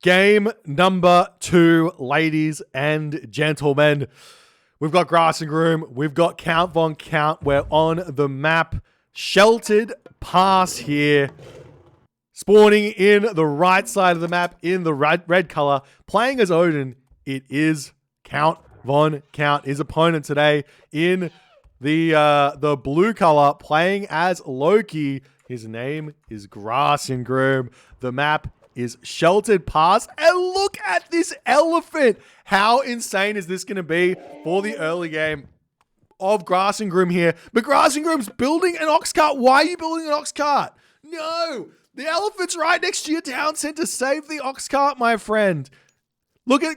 Game number 2, ladies and gentlemen. We've got Grassengroom. We've got Count Von Count. We're on the map. Sheltered Pass here. Spawning in the right side of the map in the red color. Playing as Odin, it is Count Von Count. His opponent today in the blue color, playing as Loki. His name is Grassengroom. The map is Sheltered Pass. And look at this elephant. How insane is this going to be for the early game of Grassengroom here? But Grassengroom's building an ox cart. Why are you building an ox cart? No, the elephant's right next to your town center. Save the ox cart, my friend. Look at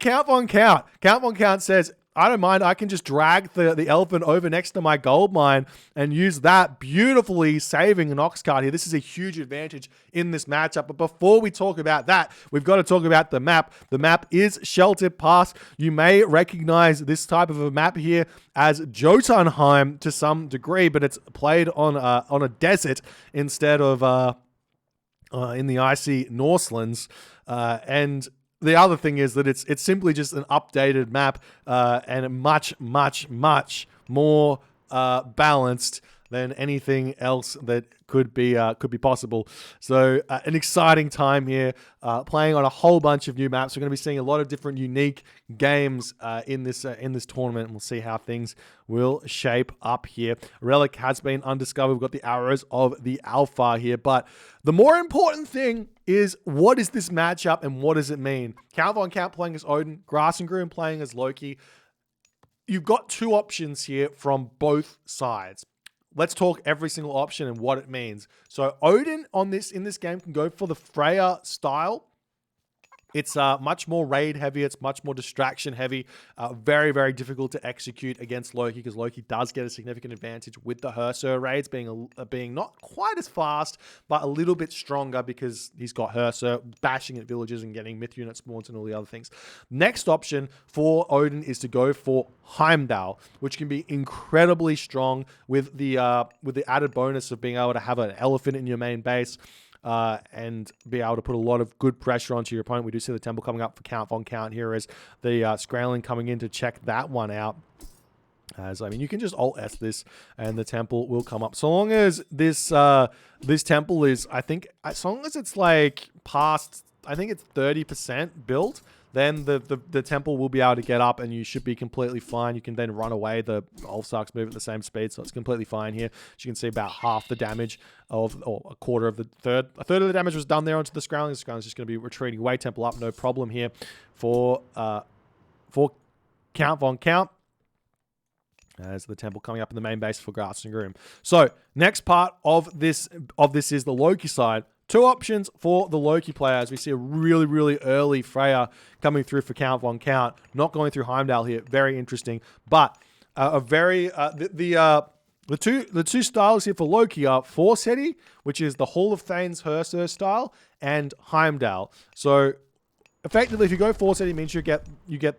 Count Von Count. Count Von Count says, I don't mind. I can just drag the elephant over next to my gold mine and use that, beautifully saving an ox cart here. This is a huge advantage in this matchup. But before we talk about that, we've got to talk about the map. The map is Sheltered Pass. You may recognize this type of a map here as Jotunheim to some degree, but it's played on a desert instead of in the icy Norselands. And the other thing is that it's simply just an updated map and much more balanced than anything else that could be possible. So an exciting time here, playing on a whole bunch of new maps. We're going to be seeing a lot of different unique games in this tournament, and we'll see how things will shape up here. Relic has been undiscovered. We've got the arrows of the Alpha here, but the more important thing is, what is this matchup and what does it mean? Count Von Count playing as Odin, Grassengroom playing as Loki. You've got two options here from both sides. Let's talk every single option and what it means. So Odin in this game can go for the Freya style. It's much more raid heavy. It's much more distraction heavy. Very difficult to execute against Loki, because Loki does get a significant advantage with the Hersir raids being not quite as fast, but a little bit stronger because he's got Hersir bashing at villages and getting myth unit spawns and all the other things. Next option for Odin is to go for Heimdall, which can be incredibly strong with the added bonus of being able to have an elephant in your main base. And be able to put a lot of good pressure onto your opponent. We do see the temple coming up for Count Von Count here as the Skraeling coming in to check that one out. You can just Alt-S this and the temple will come up. So long as this temple is, as long as it's like past, I think it's 30% built, then the temple will be able to get up and you should be completely fine. You can then run away. The Ulfsarks move at the same speed, so it's completely fine here. As you can see, about half the damage or a quarter of a third of the damage was done there onto the Skraeling. The Skraeling's just going to be retreating away. Temple up, no problem here for Count Von Count. As the temple coming up in the main base for Grassengroom. So next part of this is the Loki side. Two options for the Loki players. We see a really early Freya coming through for Count Von Count. Not going through Heimdall here. Very interesting. But the two styles here for Loki are Forsetti, which is the Hall of Thane's Hersir style, and Heimdall. So effectively, if you go Forsetti, it means you get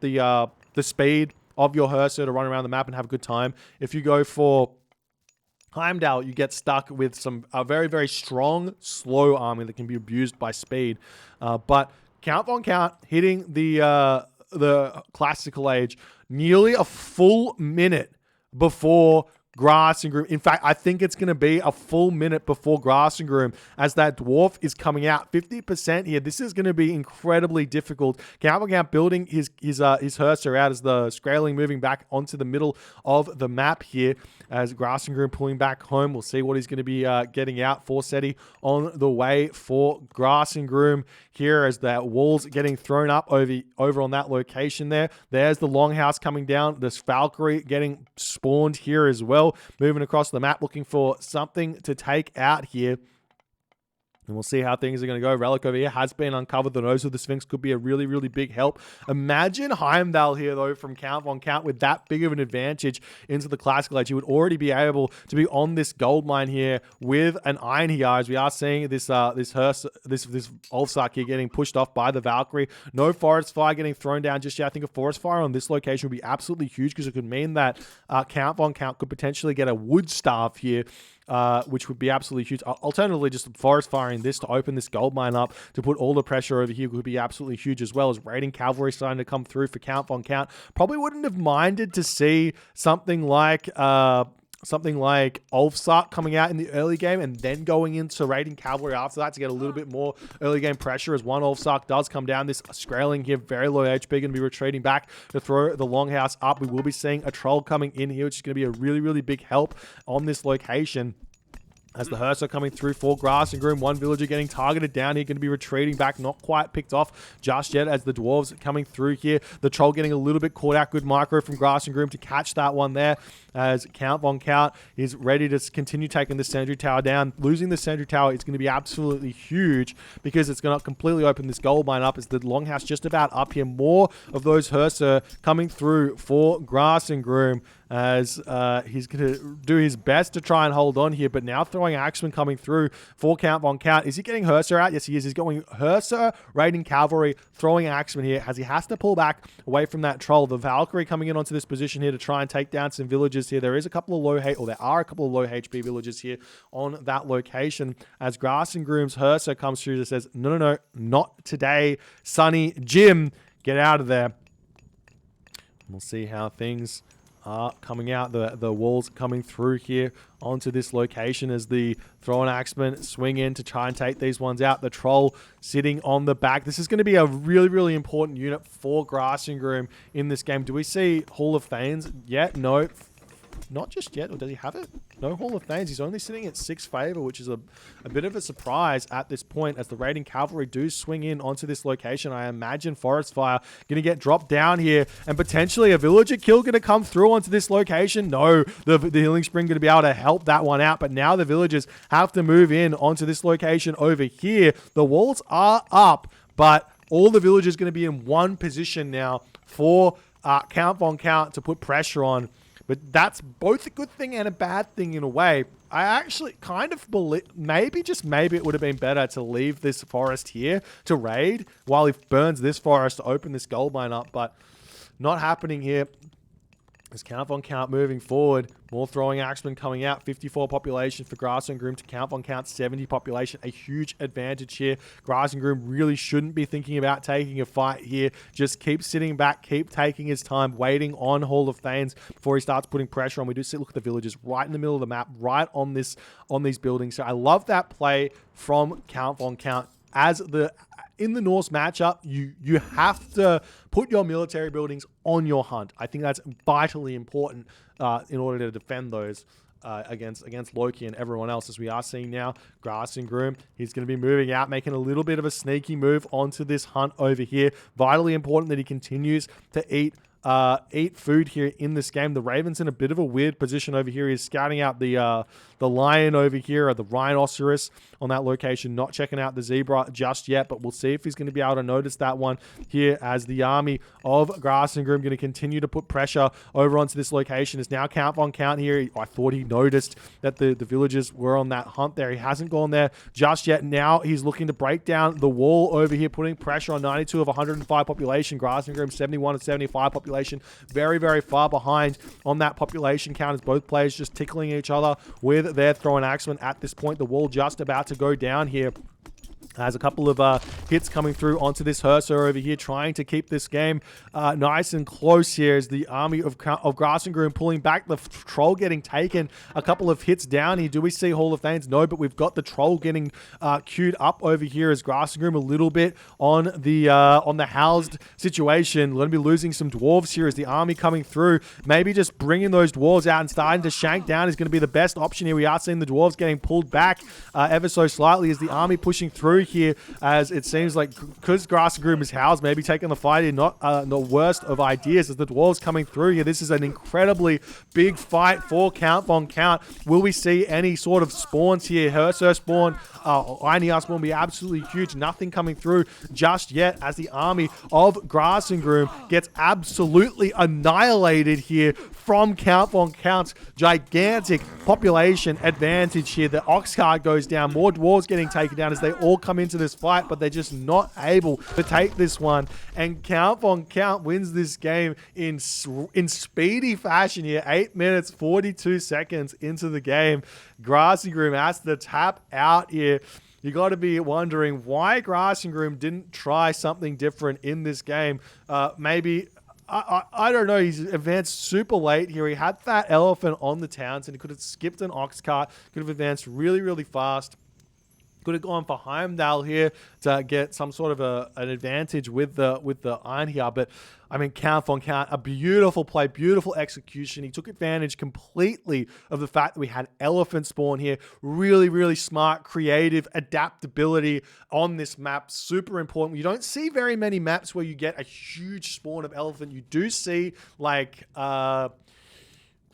the speed of your Hersir to run around the map and have a good time. If you go for Heimdall, you get stuck with a very strong, slow army that can be abused by speed. But Count Von Count hitting the classical age nearly a full minute before Grassengroom. In fact, I think it's going to be a full minute before Grassengroom as that dwarf is coming out. 50% here. This is going to be incredibly difficult. Count Von Count building his Hersir out as the Skraeling moving back onto the middle of the map here as Grassengroom pulling back home. We'll see what he's going to be getting out. Forsetti on the way for Grassengroom here as that wall's getting thrown up over on that location there. There's the Longhouse coming down. This Valkyrie getting spawned here as well. Moving across the map, looking for something to take out here. And we'll see how things are going to go. Relic over here has been uncovered. The nose of the Sphinx could be a really big help. Imagine Heimdall here, though, from Count Von Count with that big of an advantage into the classical age. He would already be able to be on this gold mine here with an Iron here, as we are seeing this Ulfsark here getting pushed off by the Valkyrie. No Forest Fire getting thrown down just yet. I think a Forest Fire on this location would be absolutely huge because it could mean that Count Von Count could potentially get a Wood Staff here which would be absolutely huge. Alternatively, just forest firing this to open this gold mine up to put all the pressure over here would be absolutely huge, as well as raiding cavalry starting to come through for Count von Count. Probably wouldn't have minded to see something like Ulfsark coming out in the early game and then going into raiding cavalry after that to get a little bit more early game pressure, as one Ulfsark does come down. This Skraeling here, very low HP, going to be retreating back to throw the longhouse up. We will be seeing a troll coming in here, which is going to be a really, really big help on this location. As the Hearser coming through for Grassengroom, one villager getting targeted down here, going to be retreating back, not quite picked off just yet as the dwarves coming through here. The troll getting a little bit caught out. Good micro from Grassengroom to catch that one there, as Count von Count is ready to continue taking the sentry tower down. Losing the sentry tower is going to be absolutely huge because it's going to completely open this gold mine up as the longhouse just about up here. More of those Hearser coming through for Grassengroom, as he's going to do his best to try and hold on here, but now throwing Axeman coming through for Count von Count. Is he getting Hearser out? Yes, he is. He's going Hearser, raiding cavalry, throwing Axeman here, as he has to pull back away from that troll. The Valkyrie coming in onto this position here to try and take down some villagers here. There are a couple of low HP villagers here on that location, as Grassengroom's Hearser comes through and says, no, not today, Sonny Jim, get out of there. We'll see how things coming out, the walls coming through here onto this location as the thrown axemen swing in to try and take these ones out. The troll sitting on the back. This is going to be a really, really important unit for Grassengroom in this game. Do we see Hall of Thanes yet? No, not just yet. Or does he have it? No Hall of Thanes. He's only sitting at 6 favor, which is a bit of a surprise at this point, as the raiding cavalry do swing in onto this location. I imagine Forest Fire going to get dropped down here and potentially a villager kill going to come through onto this location. No, the Healing Spring going to be able to help that one out, but now the villagers have to move in onto this location over here. The walls are up, but all the villagers going to be in one position now for Count von Count to put pressure on. But that's both a good thing and a bad thing in a way. I actually kind of believe, maybe, just maybe, it would have been better to leave this forest here to raid while he burns this forest to open this gold mine up, but not happening here. As Count von Count moving forward, more throwing axemen coming out. 54 population for Grassengroom to Count von Count 70 population. A huge advantage here. Grassengroom really shouldn't be thinking about taking a fight here. Just keep sitting back, keep taking his time, waiting on Hall of Thanes before he starts putting pressure on. We do see, look at the villages right in the middle of the map, right on these buildings. So I love that play from Count von Count. As in the Norse matchup, you have to put your military buildings on your hunt. I think that's vitally important in order to defend those against Loki and everyone else, as we are seeing now. Grassengroom, he's going to be moving out, making a little bit of a sneaky move onto this hunt over here. Vitally important that he continues to eat food here in this game. The Raven's in a bit of a weird position over here. He's scouting out the lion over here, or the rhinoceros on that location, not checking out the zebra just yet, but we'll see if he's going to be able to notice that one here, as the army of Grassengroom going to continue to put pressure over onto this location. Is now Count von Count here. I thought he noticed that the villagers were on that hunt there. He hasn't gone there just yet. Now he's looking to break down the wall over here, putting pressure on 92 of 105 population. Grassengroom 71 of 75 population. Very, very far behind on that population count, as both players just tickling each other with their throwing axemen at this point. The wall just about to go down here. Has a couple of hits coming through onto this Hearser over here, trying to keep this game nice and close here, as the army of Grassengroom pulling back. The troll getting taken. A couple of hits down here. Do we see Hall of Thanes? No, but we've got the troll getting queued up over here, as Grassengroom a little bit on the housed situation. Going to be losing some dwarves here, as the army coming through. Maybe just bringing those dwarves out and starting to shank down is going to be the best option here. We are seeing the dwarves getting pulled back ever so slightly, as the army pushing through here, as it seems like, because Grassengroom is housed, maybe taking the fight here, not the worst of ideas, as the dwarves coming through here. This is an incredibly big fight for Count von Count. Will we see any sort of spawns here? Hearser spawn, Einjar spawn be absolutely huge. Nothing coming through just yet, as the army of Grassengroom gets absolutely annihilated here from Count von Count's gigantic population advantage here. The ox cart goes down, more dwarves getting taken down as they all all come into this fight, but they're just not able to take this one. And Count Von Count wins this game in speedy fashion here. 8 minutes, 42 seconds into the game. Grassengroom has to tap out here. You got to be wondering why Grassengroom didn't try something different in this game. Maybe... I don't know. He's advanced super late here. He had that elephant on the Townsend. He could have skipped an ox cart. Could have advanced really, really fast. Could have gone for Heimdall here to get some sort of an advantage with the iron here. But I mean, Count Von Count, a beautiful play, beautiful execution. He took advantage completely of the fact that we had elephant spawn here. Really, really smart, creative adaptability on this map. Super important. You don't see very many maps where you get a huge spawn of elephant. You do see like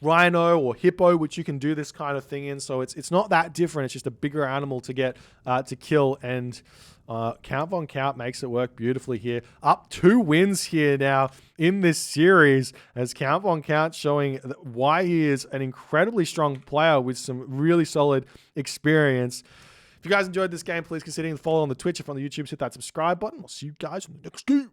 rhino or hippo, which you can do this kind of thing in. So it's not that different. It's just a bigger animal to get to kill. And Count Von Count makes it work beautifully here. Up 2 wins here now in this series, as Count Von Count showing why he is an incredibly strong player with some really solid experience. If you guys enjoyed this game, please consider following on the Twitch. If on the YouTube, hit that subscribe button. I'll see you guys in the next game.